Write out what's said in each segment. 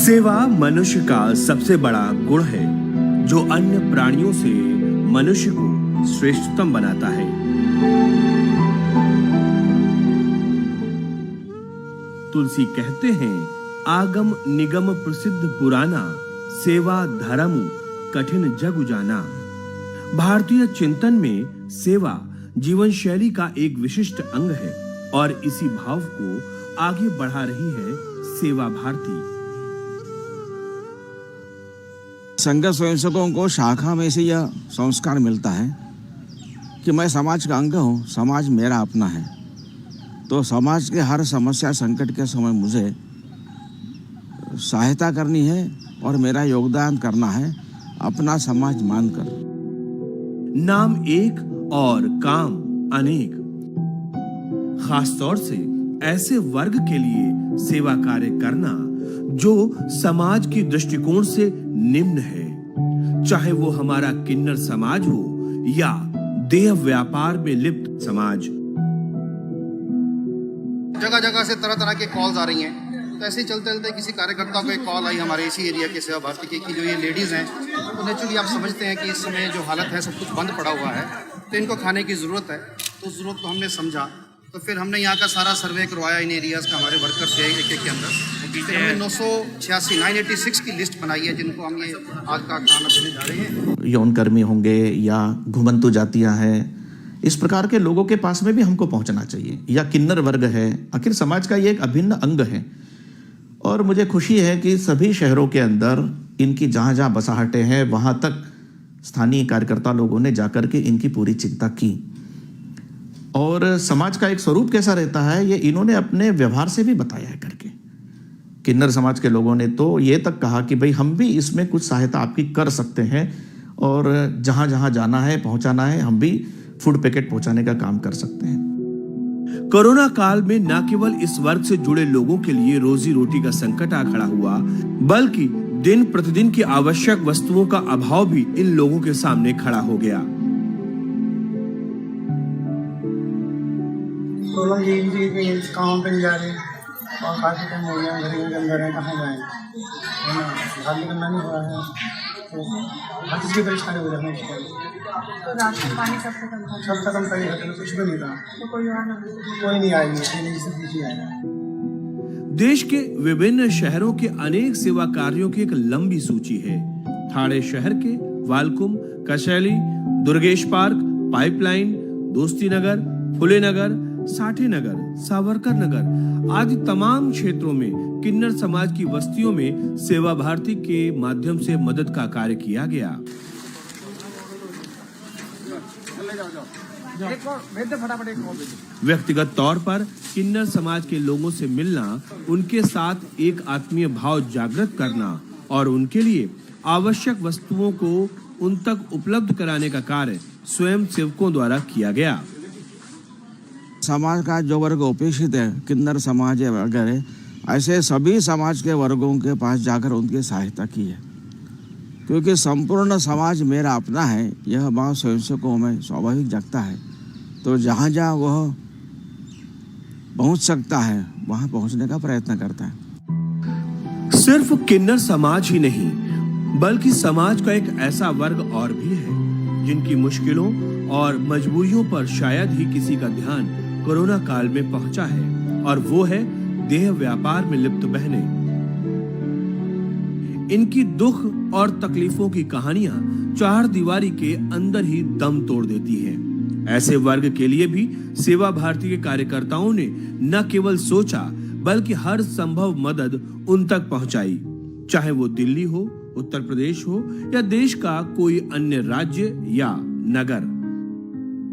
सेवा मनुष्य का सबसे बड़ा गुण है जो अन्य प्राणियों से मनुष्य को श्रेष्ठतम बनाता है। तुलसी कहते हैं, आगम निगम प्रसिद्ध पुराना, सेवा धर्म कठिन जग जाना। भारतीय चिंतन में सेवा जीवन शैली का एक विशिष्ट अंग है और इसी भाव को आगे बढ़ा रही है सेवा भारती। संघ स्वयंसेवकों को शाखा में से यह संस्कार मिलता है कि मैं समाज का अंग हूँ, समाज मेरा अपना है। तो समाज के हर समस्या संकट के समय मुझे सहायता करनी है और मेरा योगदान करना है अपना समाज मानकर। नाम एक और काम अनेक। खास तौर से ऐसे वर्ग के लिए सेवा कार्य करना जो समाज की दृष्टिकोण से निम्न है, चाहे वो हमारा किन्नर समाज हो या देह व्यापार में लिप्त समाज। जगह जगह से तरह तरह के कॉल्स आ रही हैं। तो ऐसे ही चलते चलते किसी कार्यकर्ता को एक कॉल आई हमारे इसी एरिया के सेवा भारती की कि जो ये लेडीज हैं, तो नेचुरली आप समझते हैं कि इस समय जो हालत है सब कुछ बंद पड़ा हुआ है, तो इनको खाने की ज़रूरत है। तो उस ज़रूरत को हमने समझा, तो फिर हमने यहाँ का सारा सर्वे करवाया इन एरियाज़ का, हमारे वर्कर्स थे एक के अंदर। फिर हमने 986 की लिस्ट बनाई है जिनको हम ये आज का खाना देने जा रहे हैं। यौन कर्मी होंगे या घुमंतु जातियां हैं, इस प्रकार के लोगों के पास में भी हमको पहुंचना चाहिए। या किन्नर वर्ग है, आखिर समाज का ये एक अभिन्न अंग है। और मुझे खुशी है कि सभी शहरों के अंदर इनकी जहाँ जहाँ बसाहटें हैं वहाँ तक स्थानीय कार्यकर्ता लोगों ने जाकर के इनकी पूरी चिंता की। और समाज का एक स्वरूप कैसा रहता है ये इन्होंने अपने व्यवहार से भी बताया है करके। किन्नर समाज के लोगों ने तो ये तक कहा कि भाई हम भी इसमें कुछ सहायता आपकी कर सकते हैं और जहाँ जहाँ जाना है पहुँचाना है हम भी फूड पैकेट पहुँचाने का काम कर सकते हैं। कोरोना काल में न केवल इस वर्ग से जुड़े लोगों के लिए रोजी रोटी का संकट आ खड़ा हुआ, बल्कि दिन प्रतिदिन की आवश्यक वस्तुओं का अभाव भी इन लोगों के सामने खड़ा हो गया। काम पे जा रहे और काफी टाइम हो गया, घर के अंदर है, कहाँ जाए, बाहर निकलना नहीं हो रहा है, तो हर चीज़ की परेशानी हो जाती है। तो राशन पानी सब खत्म पहले खत्म, कुछ भी नहीं था, तो कोई नहीं आएगी। देश के विभिन्न शहरों के अनेक सेवा कार्यों की एक लंबी सूची है। ठाणे शहर के वालकुम, कशैली, दुर्गेश पार्क, पाइपलाइन, दोस्ती नगर, फुले नगर, साठे नगर, सावरकर नगर आदि तमाम क्षेत्रों में किन्नर समाज की बस्तियों में सेवा भारती के माध्यम से मदद का कार्य किया गया। व्यक्तिगत तौर पर किन्नर समाज के लोगों से मिलना, उनके साथ एक आत्मीय भाव जागृत करना और उनके लिए आवश्यक वस्तुओं को उन तक उपलब्ध कराने का कार्य स्वयं सेवकों द्वारा किया गया। समाज का जो वर्ग उपेक्षित है, किन्नर समाज है वगैरह, ऐसे सभी समाज के वर्गों के पास जाकर उनकी सहायता की है। क्योंकि संपूर्ण समाज मेरा अपना है, यह भाव स्वयंसेवकों में स्वाभाविक जगता है। तो जहाँ जहाँ वह पहुँच सकता है वहाँ पहुँचने का प्रयत्न करता है। सिर्फ किन्नर समाज ही नहीं, बल्कि समाज का एक ऐसा वर्ग और भी है जिनकी मुश्किलों और मजबूरियों पर शायद ही किसी का ध्यान कोरोना काल में पहुंचा है, और वो है देह व्यापार में लिप्त बहनें। इनकी दुख और तकलीफों की कहानियां चार दीवारी के अंदर ही दम तोड़ देती हैं। ऐसे वर्ग के लिए भी सेवा भारती के कार्यकर्ताओं ने न केवल सोचा बल्कि हर संभव मदद उन तक पहुंचाई, चाहे वो दिल्ली हो, उत्तर प्रदेश हो या देश का कोई अन्य राज्य या नगर।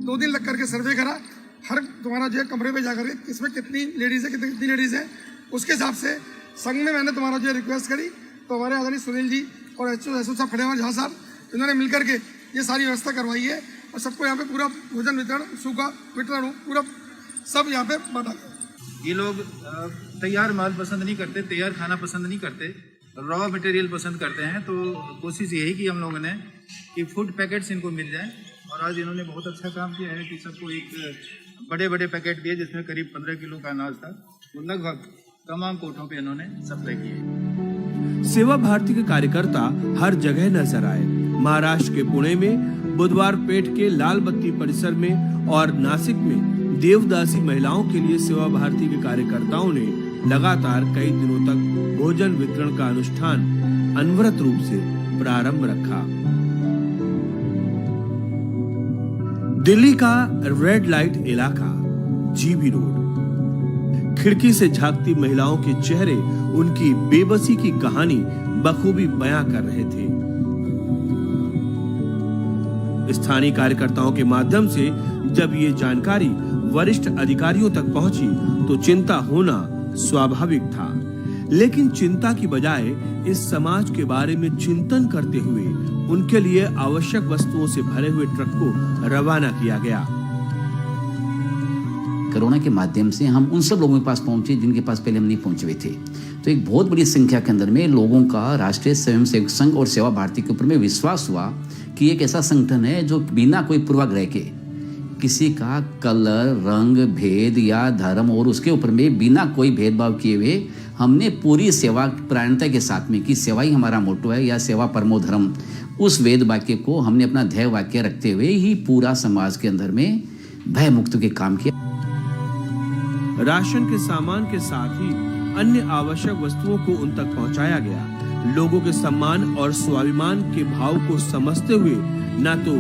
2 दिन लग करके सर्वे करा, हर तुम्हारा जो है कमरे में जाकर इसमें कितनी लेडीज है, कितनी लेडीज है, उसके हिसाब से संघ में मैंने तुम्हारा जो रिक्वेस्ट करी, तो हमारे आदरणीय सुनील जी और एसओ साहब खड़े हुए झा साहब, इन्होंने मिलकर के ये सारी व्यवस्था करवाई है और सबको यहाँ पे पूरा भोजन वितरण, सूखा वितरण पूरा सब यहाँ पे बांटा गया। ये लोग तैयार माल पसंद नहीं करते, तैयार खाना पसंद नहीं करते, रॉ मटेरियल पसंद करते हैं। तो कोशिश यही की हम लोगों ने कि फूड पैकेट्स इनको मिल जाएं, और आज इन्होंने बहुत अच्छा काम किया है कि सबको एक बड़े बड़े पैकेट दिए जिसमें करीब 15 किलो का अनाज था, वो लगभग तमाम कोठों पे इन्होंने सप्लाई की है। सेवा भारती के कार्यकर्ता हर जगह नजर आए। महाराष्ट्र के पुणे में बुधवार पेठ के लाल बत्ती परिसर में और नासिक में देवदासी महिलाओं के लिए सेवा भारती के कार्यकर्ताओं ने लगातार कई दिनों तक भोजन वितरण का अनुष्ठान अनवरत रूप से प्रारंभ रखा। दिल्ली का रेड लाइट इलाका, जीबी रोड, खिड़की से झांकती महिलाओं के चेहरे उनकी बेबसी की कहानी बखूबी बयां कर रहे थे। स्थानीय कार्यकर्ताओं के माध्यम से जब ये जानकारी वरिष्ठ अधिकारियों तक पहुंची तो चिंता होना स्वाभाविक था, लेकिन चिंता की बजाय इस समाज के बारे में चिंतन करते हुए उनके लिए आवश्यक वस्तुओं से भरे हुए ट्रक को रवाना किया गया। कोरोना के माध्यम से हम उन सब लोगों के पास पहुंचे जिनके पास पहले हम नहीं पहुंचे हुए थे। तो एक बहुत बड़ी संख्या के अंदर में लोगों का राष्ट्रीय स्वयंसेवक संघ और सेवा भारती के ऊपर में विश्वास हुआ कि एक ऐसा संगठन है जो बिना कोई पूर्वाग्रह के किसी का कलर, रंग, भेद या धर्म और उसके ऊपर में बिना कोई भेदभाव किए हुए हमने पूरी सेवा प्राणता के साथ में कि सेवा ही हमारा मोटो है या सेवा परमो धर्म, उस वेद वाक्य को हमने अपना ध्येय वाक्य रखते हुए ही पूरा समाज के अंदर में भय मुक्त के काम किया। राशन के सामान के साथ ही अन्य आवश्यक वस्तुओं को उन तक पहुंचाया गया। लोगों के सम्मान और स्वाभिमान के भाव को समझते हुए न तो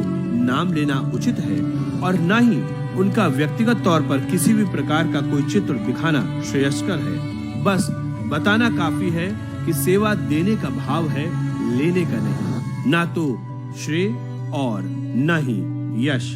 नाम लेना उचित है और न ही उनका व्यक्तिगत तौर पर किसी भी प्रकार का कोई चित्र दिखाना श्रेयस्कर है। बस बताना काफी है कि सेवा देने का भाव है, लेने का नहीं, ना तो श्रेय और न ही यश।